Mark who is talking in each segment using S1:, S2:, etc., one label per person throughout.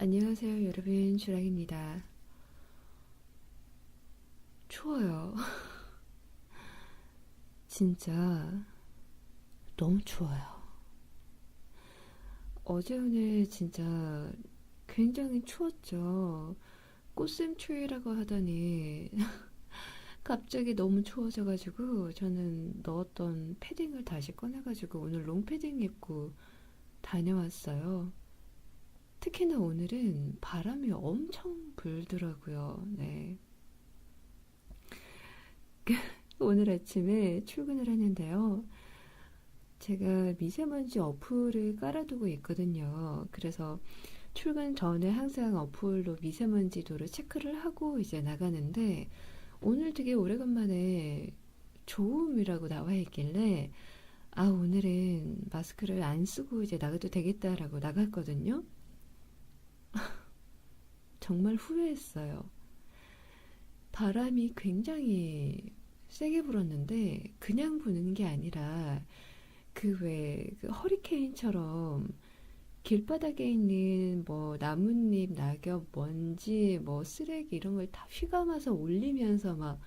S1: 안녕하세요, 여러분. 주랑입니다. 추워요. 진짜 너무 추워요. 어제 오늘 진짜 굉장히 추웠죠. 꽃샘추위라고 하더니 갑자기 너무 추워져가지고 저는 넣었던 패딩을 다시 꺼내가지고 오늘 롱패딩 입고 다녀왔어요. 특히나 오늘은 바람이 엄청 불더라고요. 네. 오늘 아침에 출근을 했는데요. 제가 미세먼지 어플을 깔아두고 있거든요. 그래서 출근 전에 항상 어플로 미세먼지도를 체크를 하고 이제 나가는데 오늘 되게 오래간만에 좋음이라고 나와 있길래 오늘은 마스크를 안 쓰고 이제 나가도 되겠다라고 나갔거든요. 정말 후회했어요. 바람이 굉장히 세게 불었는데 그냥 부는 게 아니라 그 허리케인처럼 길바닥에 있는 뭐 나뭇잎, 낙엽, 먼지, 뭐 쓰레기 이런 걸 다 휘감아서 올리면서 막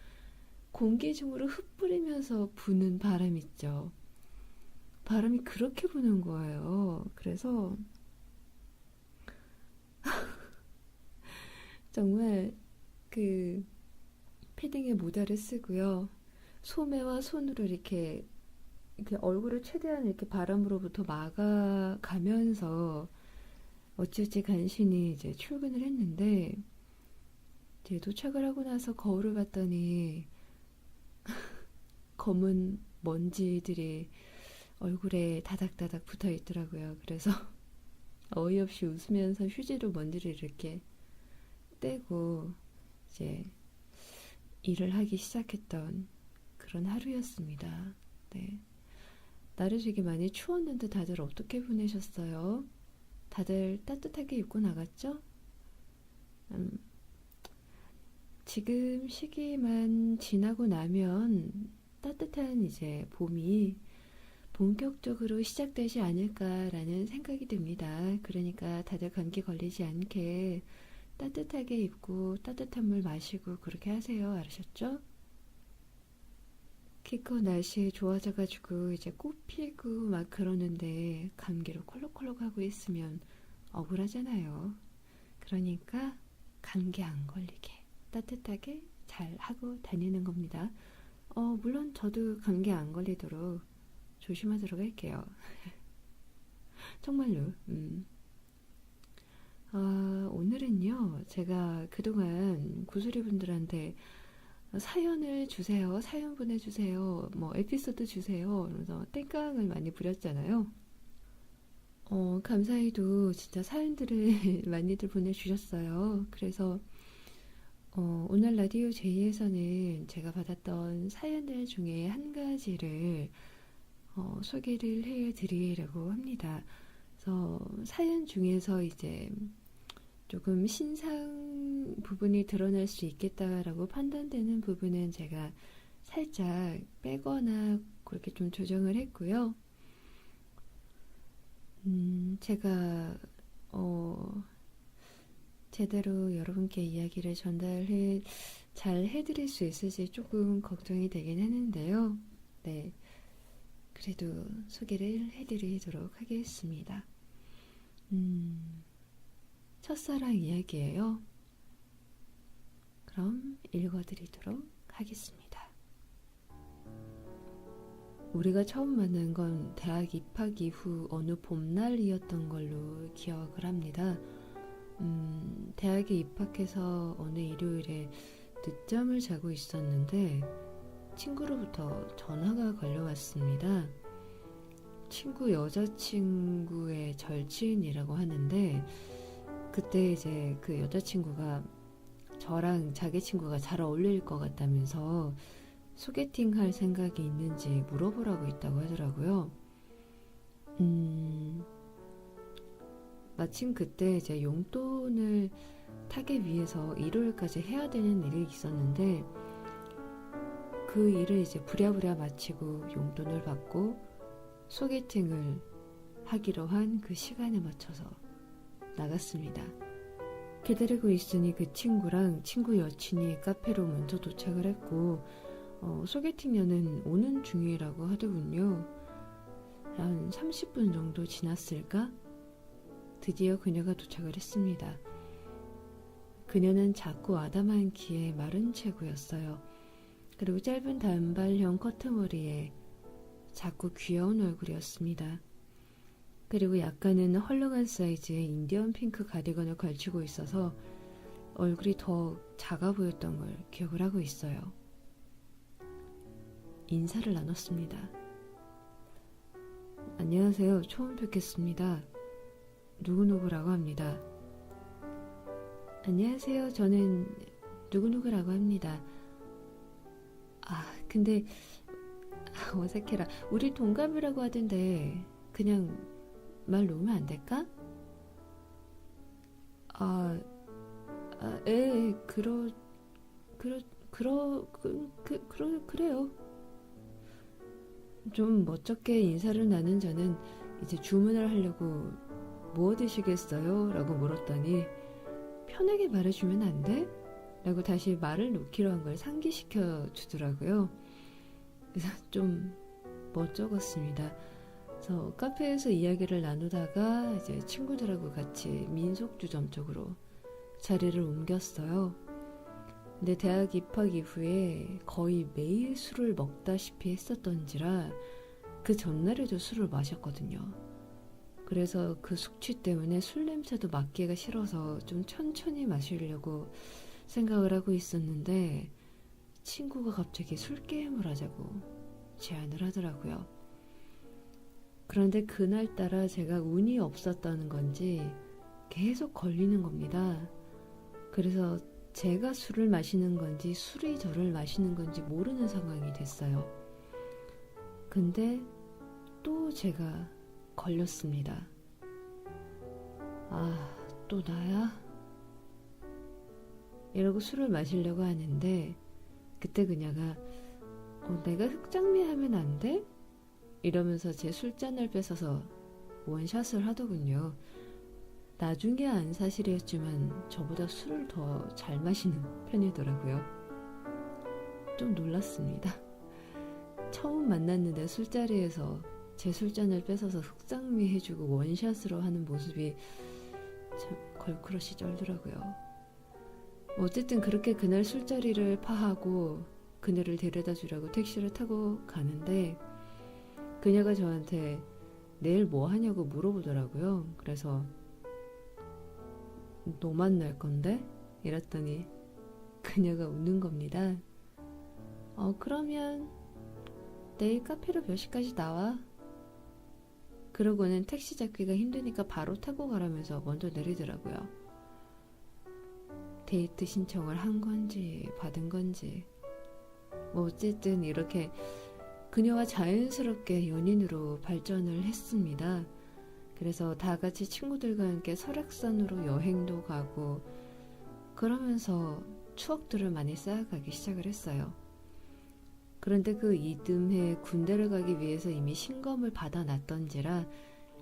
S1: 공기 중으로 흩뿌리면서 부는 바람 있죠. 바람이 그렇게 부는 거예요. 그래서 정말 그 패딩에 모자를 쓰고요. 소매와 손으로 이렇게 얼굴을 최대한 이렇게 바람으로부터 막아가면서 어찌어찌 간신히 이제 출근을 했는데 이제 도착을 하고 나서 거울을 봤더니 검은 먼지들이 얼굴에 다닥다닥 붙어 있더라고요. 그래서 어이없이 웃으면서 휴지로 먼지를 이렇게 떼고 이제 일을 하기 시작했던 그런 하루였습니다. 네. 날이 되게 많이 추웠는데 다들 어떻게 보내셨어요? 다들 따뜻하게 입고 나갔죠? 음, 지금 시기만 지나고 나면 따뜻한 이제 봄이 본격적으로 시작되지 않을까라는 생각이 듭니다. 그러니까 다들 감기 걸리지 않게 따뜻하게 입고 따뜻한 물 마시고 그렇게 하세요. 알으셨죠? 기껏 날씨 좋아져가지고 이제 꽃 피고 막 그러는데 감기로 콜록콜록 하고 있으면 억울하잖아요. 그러니까 감기 안 걸리게 따뜻하게 잘 하고 다니는 겁니다. 물론 저도 감기 안 걸리도록 조심하도록 할게요. 정말로. 오늘은요, 제가 그동안 구슬이 분들한테 사연을 주세요, 사연 보내주세요, 뭐 에피소드 주세요, 그래서 땡깡을 많이 부렸잖아요. 감사히도 진짜 사연들을 많이들 보내주셨어요. 그래서 오늘 라디오 제이에서는 제가 받았던 사연들 중에 한 가지를 소개를 해드리려고 합니다. 그래서 사연 중에서 이제 조금 신상 부분이 드러날 수 있겠다라고 판단되는 부분은 제가 살짝 빼거나 그렇게 좀 조정을 했고요. 제가 제대로 여러분께 이야기를 잘 해드릴 수 있을지 조금 걱정이 되긴 했는데요. 네, 그래도 소개를 해드리도록 하겠습니다. 첫사랑 이야기예요. 그럼 읽어드리도록 하겠습니다. 우리가 처음 만난 건 대학 입학 이후 어느 봄날이었던 걸로 기억을 합니다. 대학에 입학해서 어느 일요일에 늦잠을 자고 있었는데 친구로부터 전화가 걸려왔습니다. 친구 여자친구의 절친이라고 하는데 그때 이제 그 여자친구가 저랑 자기 친구가 잘 어울릴 것 같다면서 소개팅 할 생각이 있는지 물어보라고 있다고 하더라고요. 마침 그때 이제 용돈을 타기 위해서 일요일까지 해야 되는 일이 있었는데 그 일을 이제 부랴부랴 마치고 용돈을 받고 소개팅을 하기로 한 그 시간에 맞춰서 나갔습니다. 기다리고 있으니 그 친구랑 친구 여친이 카페로 먼저 도착을 했고 소개팅녀는 오는 중이라고 하더군요. 한 30분 정도 지났을까? 드디어 그녀가 도착을 했습니다. 그녀는 작고 아담한 키에 마른 체구였어요. 그리고 짧은 단발형 커트머리에 작고 귀여운 얼굴이었습니다. 그리고 약간은 헐렁한 사이즈의 인디언 핑크 가디건을 걸치고 있어서 얼굴이 더 작아 보였던 걸 기억을 하고 있어요. 인사를 나눴습니다. 안녕하세요. 처음 뵙겠습니다. 누구누구라고 합니다. 안녕하세요. 저는 누구누구라고 합니다. 근데 어색해라. 우리 동갑이라고 하던데 그냥 말 놓으면 안 될까? 그래요. 좀 멋쩍게 인사를 나눈 저는 이제 주문을 하려고 뭐 드시겠어요? 라고 물었더니 편하게 말해주면 안 돼? 라고 다시 말을 놓기로 한 걸 상기시켜 주더라고요. 그래서 좀 멋쩍었습니다. 그래서 카페에서 이야기를 나누다가 이제 친구들하고 같이 민속주점 쪽으로 자리를 옮겼어요. 근데 대학 입학 이후에 거의 매일 술을 먹다시피 했었던지라 그 전날에도 술을 마셨거든요. 그래서 그 숙취 때문에 술 냄새도 맡기가 싫어서 좀 천천히 마시려고 생각을 하고 있었는데 친구가 갑자기 술게임을 하자고 제안을 하더라고요. 그런데 그날따라 제가 운이 없었다는 건지 계속 걸리는 겁니다. 그래서 제가 술을 마시는 건지 술이 저를 마시는 건지 모르는 상황이 됐어요. 근데 또 제가 걸렸습니다. 또 나야? 이러고 술을 마시려고 하는데 그때 그녀가 내가 흑장미 하면 안 돼? 이러면서 제 술잔을 뺏어서 원샷을 하더군요. 나중에 안 사실이었지만 저보다 술을 더 잘 마시는 편이더라고요. 좀 놀랐습니다. 처음 만났는데 술자리에서 제 술잔을 뺏어서 흑장미 해주고 원샷으로 하는 모습이 참 걸크러시 쩔더라고요. 어쨌든 그렇게 그날 술자리를 파하고 그녀를 데려다 주려고 택시를 타고 가는데 그녀가 저한테 내일 뭐 하냐고 물어보더라고요. 그래서 너 만날 건데? 이랬더니 그녀가 웃는 겁니다. 그러면 내일 카페로 몇 시까지 나와? 그러고는 택시 잡기가 힘드니까 바로 타고 가라면서 먼저 내리더라고요. 데이트 신청을 한 건지 받은 건지 어쨌든 이렇게 그녀와 자연스럽게 연인으로 발전을 했습니다. 그래서 다 같이 친구들과 함께 설악산으로 여행도 가고 그러면서 추억들을 많이 쌓아가기 시작을 했어요. 그런데 그 이듬해 군대를 가기 위해서 이미 신검을 받아놨던지라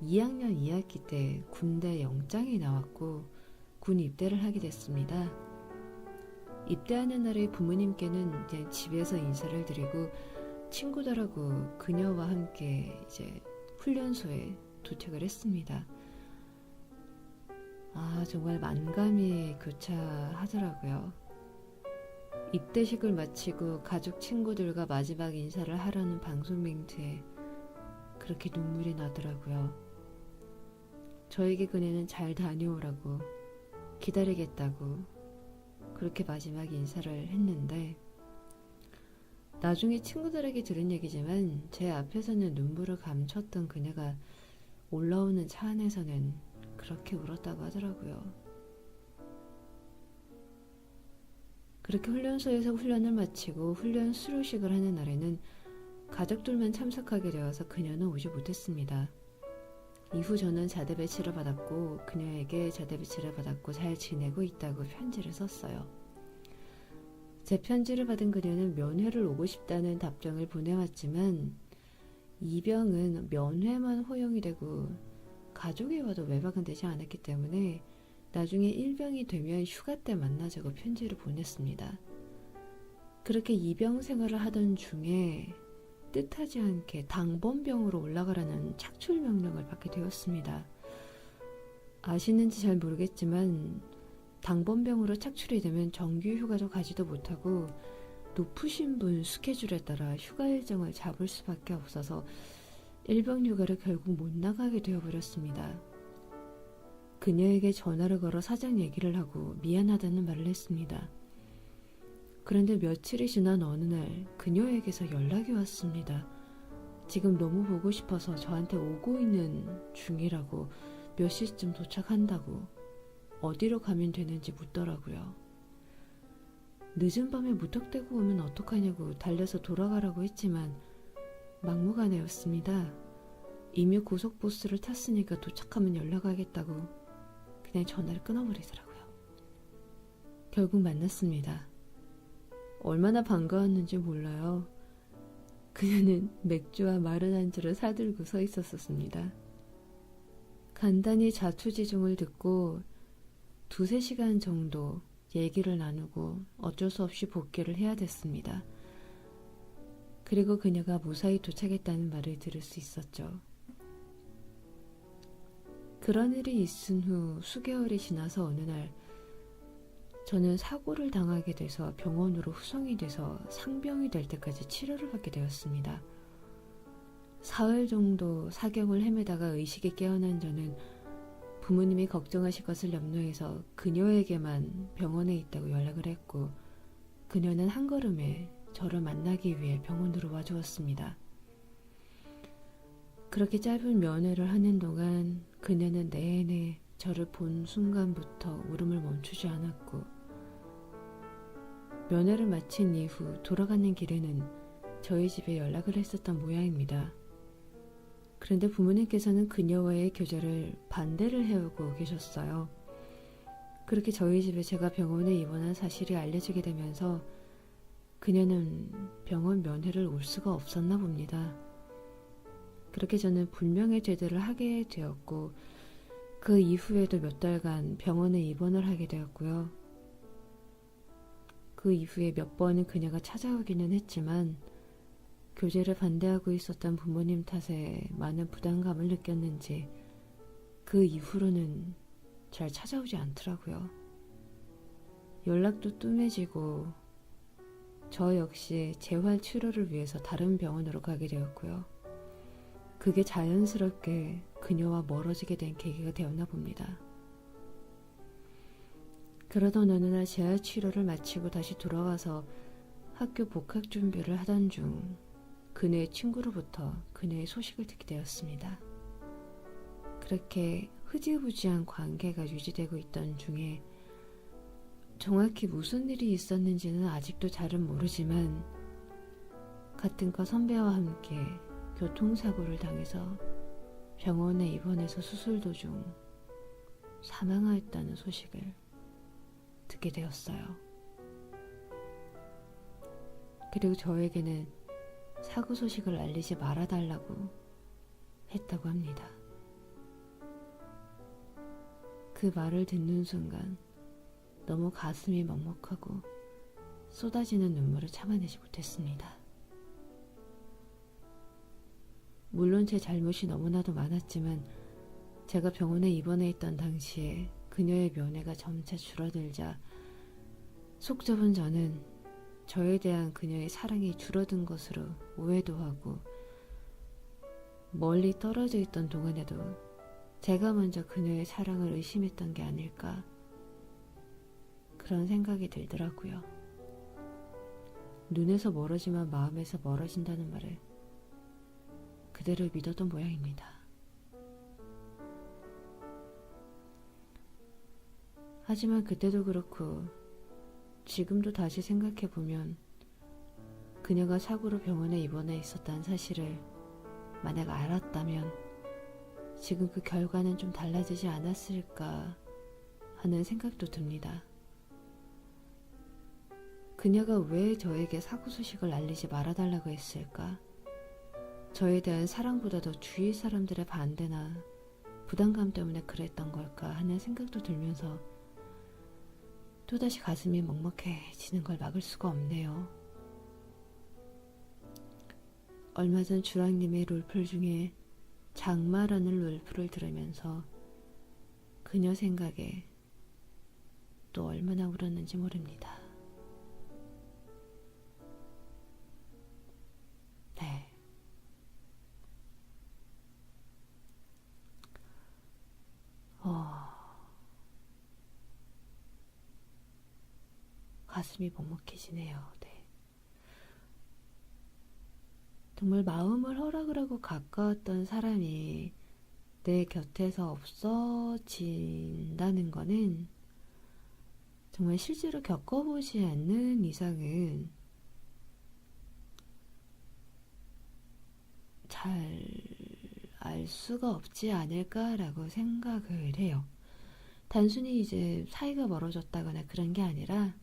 S1: 2학년 2학기 때 군대 영장이 나왔고 군 입대를 하게 됐습니다. 입대하는 날에 부모님께는 이제 집에서 인사를 드리고 친구들하고 그녀와 함께 이제 훈련소에 도착을 했습니다. 정말 만감이 교차하더라고요. 입대식을 마치고 가족 친구들과 마지막 인사를 하려는 방송 멘트에 그렇게 눈물이 나더라고요. 저에게 그녀는 잘 다녀오라고 기다리겠다고 그렇게 마지막 인사를 했는데 나중에 친구들에게 들은 얘기지만 제 앞에서는 눈물을 감췄던 그녀가 올라오는 차 안에서는 그렇게 울었다고 하더라고요. 그렇게 훈련소에서 훈련을 마치고 훈련 수료식을 하는 날에는 가족들만 참석하게 되어서 그녀는 오지 못했습니다. 이후 저는 자대 배치를 받았고 그녀에게 자대 배치를 받았고 잘 지내고 있다고 편지를 썼어요. 제 편지를 받은 그녀는 면회를 오고 싶다는 답장을 보내왔지만 이병은 면회만 허용이 되고 가족이 와도 외박은 되지 않았기 때문에 나중에 일병이 되면 휴가 때 만나자고 편지를 보냈습니다. 그렇게 입영 생활을 하던 중에 뜻하지 않게 당번병으로 올라가라는 착출 명령을 받게 되었습니다. 아시는지 잘 모르겠지만 당번병으로 착출이 되면 정규 휴가도 가지도 못하고 높으신 분 스케줄에 따라 휴가 일정을 잡을 수밖에 없어서 일병 휴가를 결국 못 나가게 되어버렸습니다. 그녀에게 전화를 걸어 사정 얘기를 하고 미안하다는 말을 했습니다. 그런데 며칠이 지난 어느 날 그녀에게서 연락이 왔습니다. 지금 너무 보고 싶어서 저한테 오고 있는 중이라고, 몇 시쯤 도착한다고, 어디로 가면 되는지 묻더라고요. 늦은 밤에 무턱대고 오면 어떡하냐고 달려서 돌아가라고 했지만 막무가내였습니다. 이미 고속버스를 탔으니까 도착하면 연락하겠다고 그냥 전화를 끊어버리더라고요. 결국 만났습니다. 얼마나 반가웠는지 몰라요. 그녀는 맥주와 마른 안주를 사들고 서 있었습니다. 간단히 자초지종을 듣고 2~3시간 정도 얘기를 나누고 어쩔 수 없이 복귀를 해야 됐습니다. 그리고 그녀가 무사히 도착했다는 말을 들을 수 있었죠. 그런 일이 있은 후 수개월이 지나서 어느 날 저는 사고를 당하게 돼서 병원으로 후송이 돼서 상병이 될 때까지 치료를 받게 되었습니다. 사흘 정도 사경을 헤매다가 의식이 깨어난 저는 부모님이 걱정하실 것을 염려해서 그녀에게만 병원에 있다고 연락을 했고, 그녀는 한 걸음에 저를 만나기 위해 병원으로 와주었습니다. 그렇게 짧은 면회를 하는 동안 그녀는 내내 저를 본 순간부터 울음을 멈추지 않았고, 면회를 마친 이후 돌아가는 길에는 저희 집에 연락을 했었던 모양입니다. 그런데 부모님께서는 그녀와의 교제를 반대를 해오고 계셨어요. 그렇게 저희 집에 제가 병원에 입원한 사실이 알려지게 되면서 그녀는 병원 면회를 올 수가 없었나 봅니다. 그렇게 저는 불명예 제대를 하게 되었고, 그 이후에도 몇 달간 병원에 입원을 하게 되었고요. 그 이후에 몇 번은 그녀가 찾아오기는 했지만 교제를 반대하고 있었던 부모님 탓에 많은 부담감을 느꼈는지 그 이후로는 잘 찾아오지 않더라고요. 연락도 뜸해지고 저 역시 재활 치료를 위해서 다른 병원으로 가게 되었고요. 그게 자연스럽게 그녀와 멀어지게 된 계기가 되었나 봅니다. 그러던 어느 날 재활 치료를 마치고 다시 돌아와서 학교 복학 준비를 하던 중 그녀의 친구로부터 그녀의 소식을 듣게 되었습니다. 그렇게 흐지부지한 관계가 유지되고 있던 중에 정확히 무슨 일이 있었는지는 아직도 잘은 모르지만 같은 과 선배와 함께 교통사고를 당해서 병원에 입원해서 수술 도중 사망하였다는 소식을 듣게 되었어요. 그리고 저에게는 사고 소식을 알리지 말아달라고 했다고 합니다. 그 말을 듣는 순간 너무 가슴이 먹먹하고 쏟아지는 눈물을 참아내지 못했습니다. 물론 제 잘못이 너무나도 많았지만 제가 병원에 입원해 있던 당시에 그녀의 면회가 점차 줄어들자 속 좁은 저는 저에 대한 그녀의 사랑이 줄어든 것으로 오해도 하고, 멀리 떨어져 있던 동안에도 제가 먼저 그녀의 사랑을 의심했던 게 아닐까, 그런 생각이 들더라고요. 눈에서 멀어지만 마음에서 멀어진다는 말을 그대로 믿었던 모양입니다. 하지만 그때도 그렇고 지금도 다시 생각해보면 그녀가 사고로 병원에 입원해 있었다는 사실을 만약 알았다면 지금 그 결과는 좀 달라지지 않았을까 하는 생각도 듭니다. 그녀가 왜 저에게 사고 소식을 알리지 말아달라고 했을까? 저에 대한 사랑보다도 주위 사람들의 반대나 부담감 때문에 그랬던 걸까 하는 생각도 들면서 또다시 가슴이 먹먹해지는 걸 막을 수가 없네요. 얼마 전 주랑님의 롤플 중에 장마라는 롤플을 들으면서 그녀 생각에 또 얼마나 울었는지 모릅니다. 네. 가슴이 먹먹해지네요. 네. 정말 마음을 허락을 하고 가까웠던 사람이 내 곁에서 없어진다는 거는 정말 실제로 겪어보지 않는 이상은 잘 알 수가 없지 않을까라고 생각을 해요. 단순히 이제 사이가 멀어졌다거나 그런 게 아니라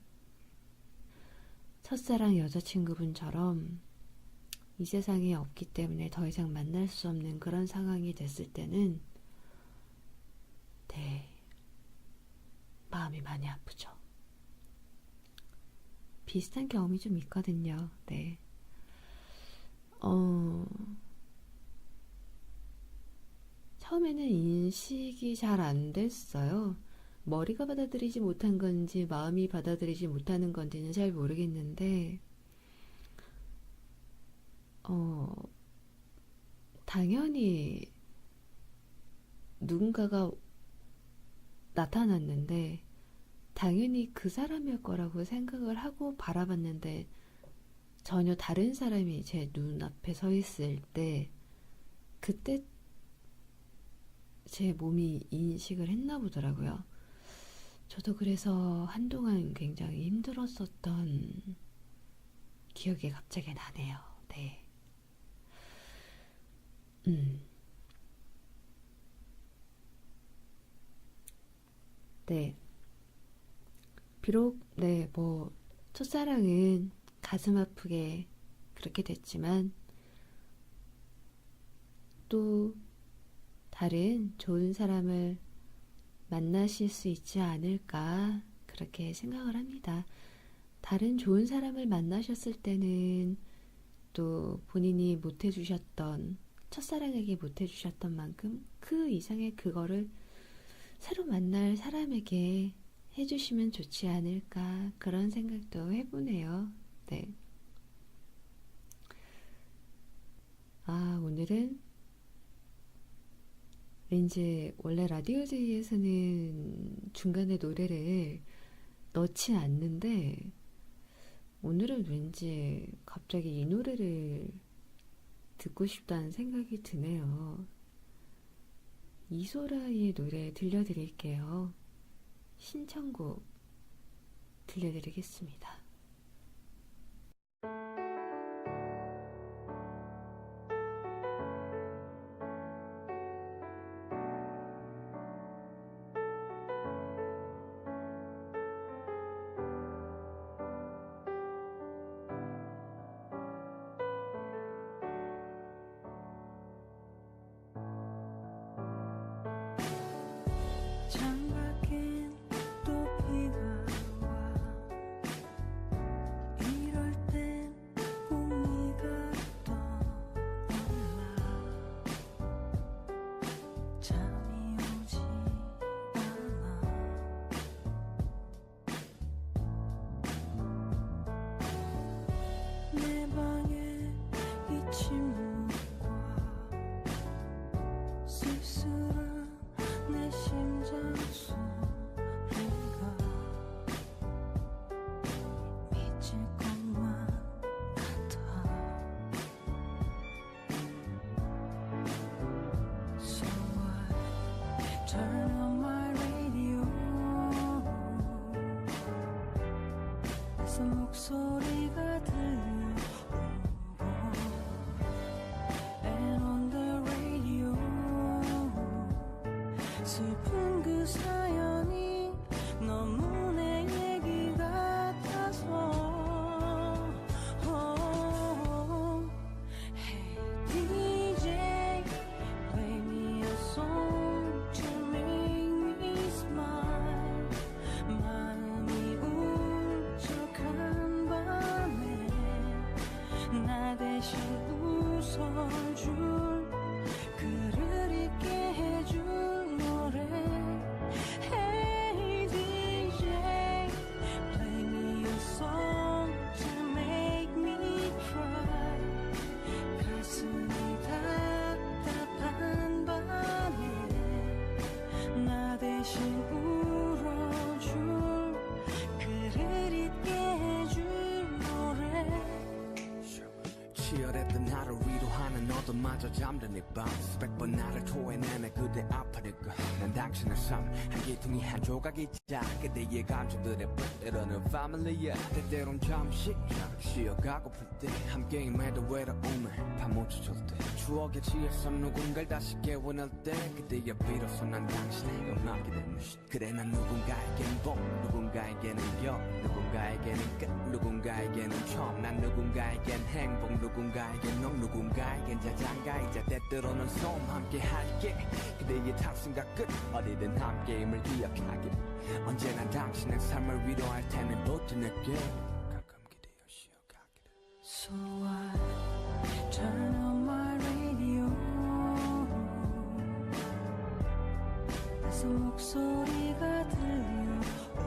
S1: 첫사랑 여자친구분처럼 이 세상에 없기 때문에 더 이상 만날 수 없는 그런 상황이 됐을 때는 네, 마음이 많이 아프죠. 비슷한 경험이 좀 있거든요. 네. 처음에는 인식이 잘 안 됐어요. 머리가 받아들이지 못한 건지 마음이 받아들이지 못하는 건지는 잘 모르겠는데 당연히 누군가가 나타났는데 당연히 그 사람일 거라고 생각을 하고 바라봤는데 전혀 다른 사람이 제 눈앞에 서 있을 때 그때 제 몸이 인식을 했나 보더라고요. 저도 그래서 한동안 굉장히 힘들었었던 기억이 갑자기 나네요. 네. 네. 비록, 네, 첫사랑은 가슴 아프게 그렇게 됐지만, 또, 다른 좋은 사람을 만나실 수 있지 않을까, 그렇게 생각을 합니다. 다른 좋은 사람을 만나셨을 때는, 또 본인이 못해주셨던, 첫사랑에게 못해주셨던 만큼 그 이상의 그거를 새로 만날 사람에게 해주시면 좋지 않을까 그런 생각도 해보네요. 네. 오늘은 왠지 원래 라디오제이에서는 중간에 노래를 넣진 않는데 오늘은 왠지 갑자기 이 노래를 듣고 싶다는 생각이 드네요. 이소라의 노래 들려드릴게요. 신청곡 들려드리겠습니다.
S2: 창밖엔 또 비가 와 이럴 땐 꼭 네가 떠올라 잠이 오지 않아 내 방에 이 침묵과 쓸쓸한 내 심장 소리가 미칠 것만 같아 So I turn on my radio 그래서 목소리가 들려오고 And on the radio 슬픈 그 사연이 너무 내 얘기 같아서 Hey DJ play me a song 대신 울어줄 그를 잊게 해줄 노래
S3: 치열했던 나를 위로하는 너도마저 잠든 이밤 수백 번 나를 토해내네 그대 아파니까 난 당신의 삶 한 기둥이 한 조각이자 그대의 감정들의 때로는 패밀리야 때때론 잠시 쉬어가고플 때 함께 임해도 외로움을 파묻혀줄 때 추억에 취해서 누군가를 다시 깨워낼 때 그때야 비로소 난 당신의 음악이 되는 그래 난 누군가에겐 봄 누군가에게는 여름 누군가에게는 끝 누군가에게는 처음 난 누군가에겐 행복 누군가에겐 넌 누군가에겐 자장가이자 때때로는 소음 함께 할게 그대의 탑승과 끝 어디든 함께임을 기억하길 언제나 당신의 삶을 위로할 테는 버텨낼게 가끔 기대어 쉬어가기를
S2: So I turn on my radio 그래서 목소리가 들려오고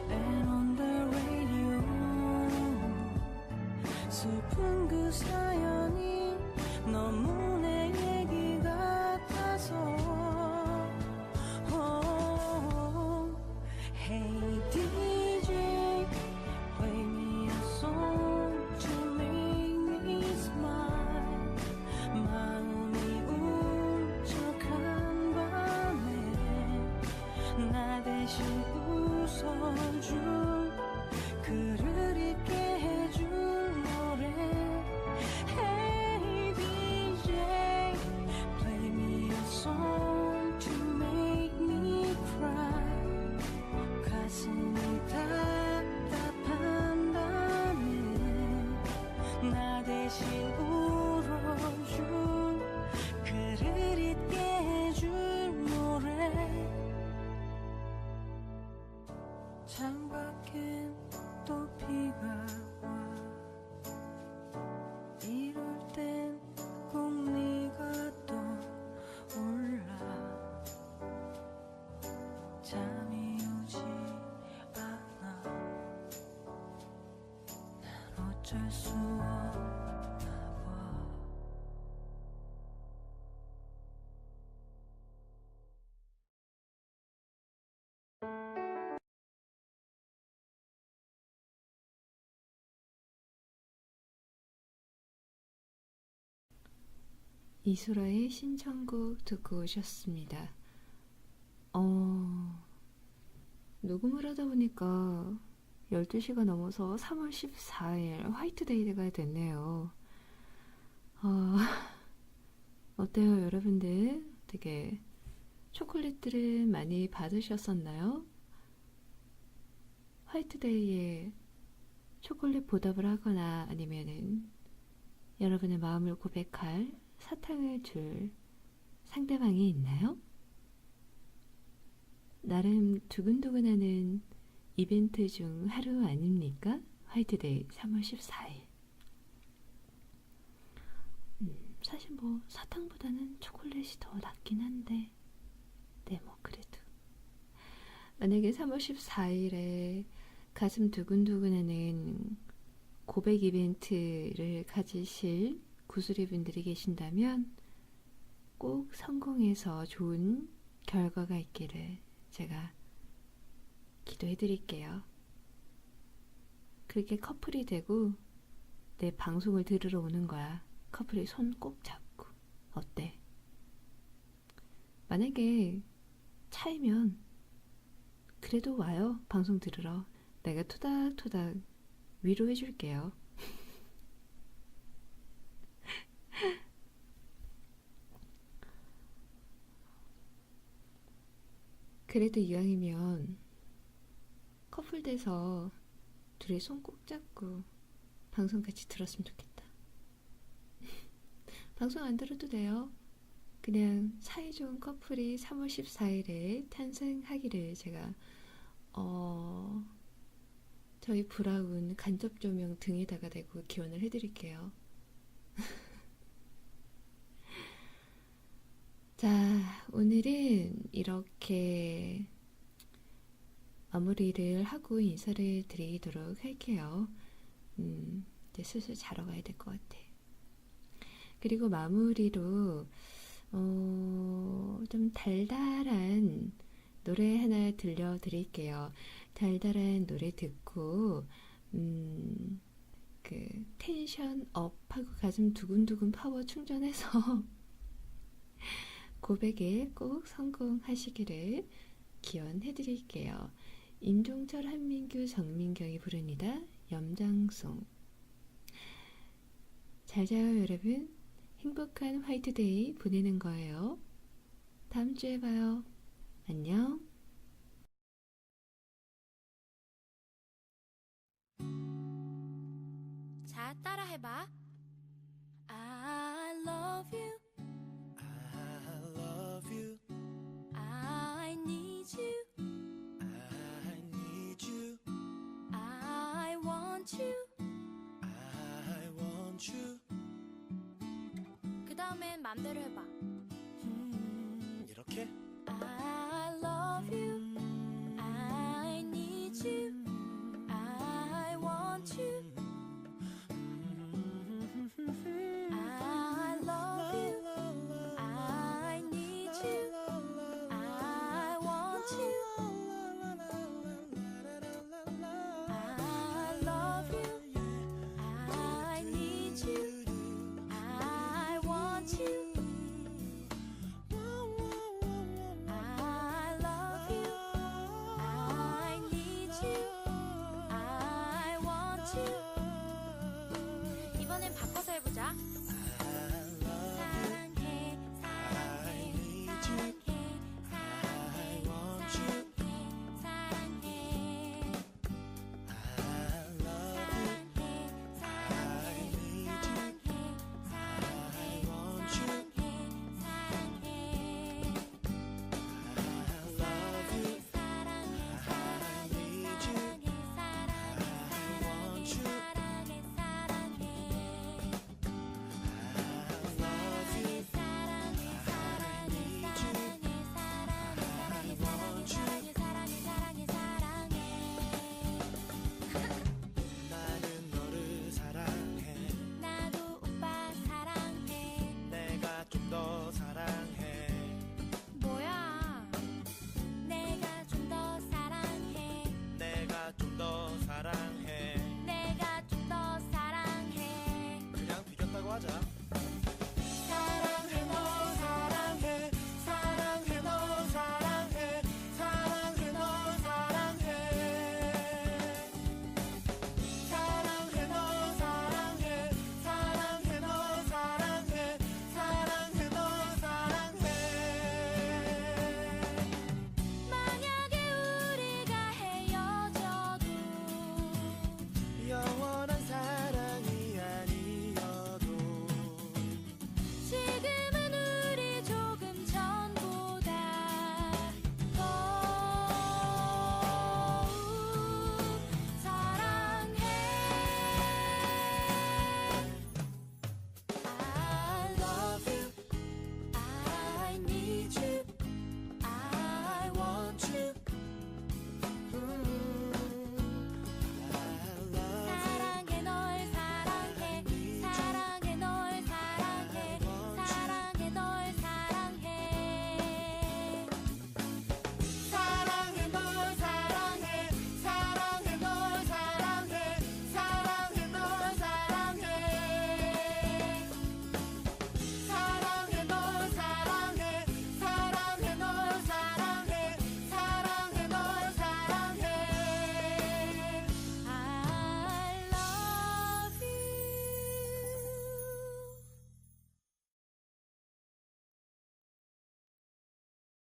S2: And on the radio 슬픈 그 사연이 너무 내 얘기 같아서 Hey DJ play me a song to make me smile 마음이 울적한 밤에 나 대신 웃어줄 그를 잊게 해줄 노래 Hey DJ play me a song to make me cry 가슴이 답답한 밤에 나 대신 울어줄 그를 잊게 해줄 노래 창밖엔 또 비가 와 이럴 땐 꼭 네가 떠올라 잠이 오지 않아 난 어쩔 수 없나 봐
S1: 이소라의 신청곡 듣고 오셨습니다. 녹음을 하다 보니까 12시가 넘어서 3월 14일 화이트데이가 됐네요. 어때요, 여러분들? 되게 초콜릿들을 많이 받으셨었나요? 화이트데이에 초콜릿 보답을 하거나 아니면은 여러분의 마음을 고백할 사탕을 줄 상대방이 있나요? 나름 두근두근하는 이벤트 중 하루 아닙니까? 화이트데이 3월 14일. 사실 뭐 사탕보다는 초콜릿이 더 낫긴 한데 네, 뭐 그래도 만약에 3월 14일에 가슴 두근두근하는 고백 이벤트를 가지실 구슬이 분들이 계신다면 꼭 성공해서 좋은 결과가 있기를 제가 기도해 드릴게요. 그렇게 커플이 되고 내 방송을 들으러 오는 거야. 커플이 손 꼭 잡고. 어때? 만약에 차이면 그래도 와요. 방송 들으러. 내가 토닥토닥 위로해 줄게요. 그래도 이왕이면 커플 돼서 둘이 손 꼭 잡고 방송 같이 들었으면 좋겠다. 방송 안 들어도 돼요. 그냥 사이좋은 커플이 3월 14일에 탄생하기를 제가 저희 브라운 간접 조명 등에다가 대고 기원을 해드릴게요. 자, 오늘은 이렇게 마무리를 하고 인사를 드리도록 할게요. 이제 슬슬 자러 가야 될 것 같아. 그리고 마무리로 좀 달달한 노래 하나 들려드릴게요. 달달한 노래 듣고, 그 텐션 업하고 가슴 두근두근 파워 충전해서 고백에 꼭 성공하시기를 기원해드릴게요. 임종철, 한민규, 정민경이 부릅니다. 염장송. 잘 자요, 여러분. 행복한 화이트데이 보내는 거예요. 다음 주에 봐요. 안녕.
S4: 자, 따라해봐. I love you.
S5: I love you.
S4: I need you.
S5: I need you.
S4: I want you.
S5: I want you.
S4: 그 다음엔 맘대로 해봐.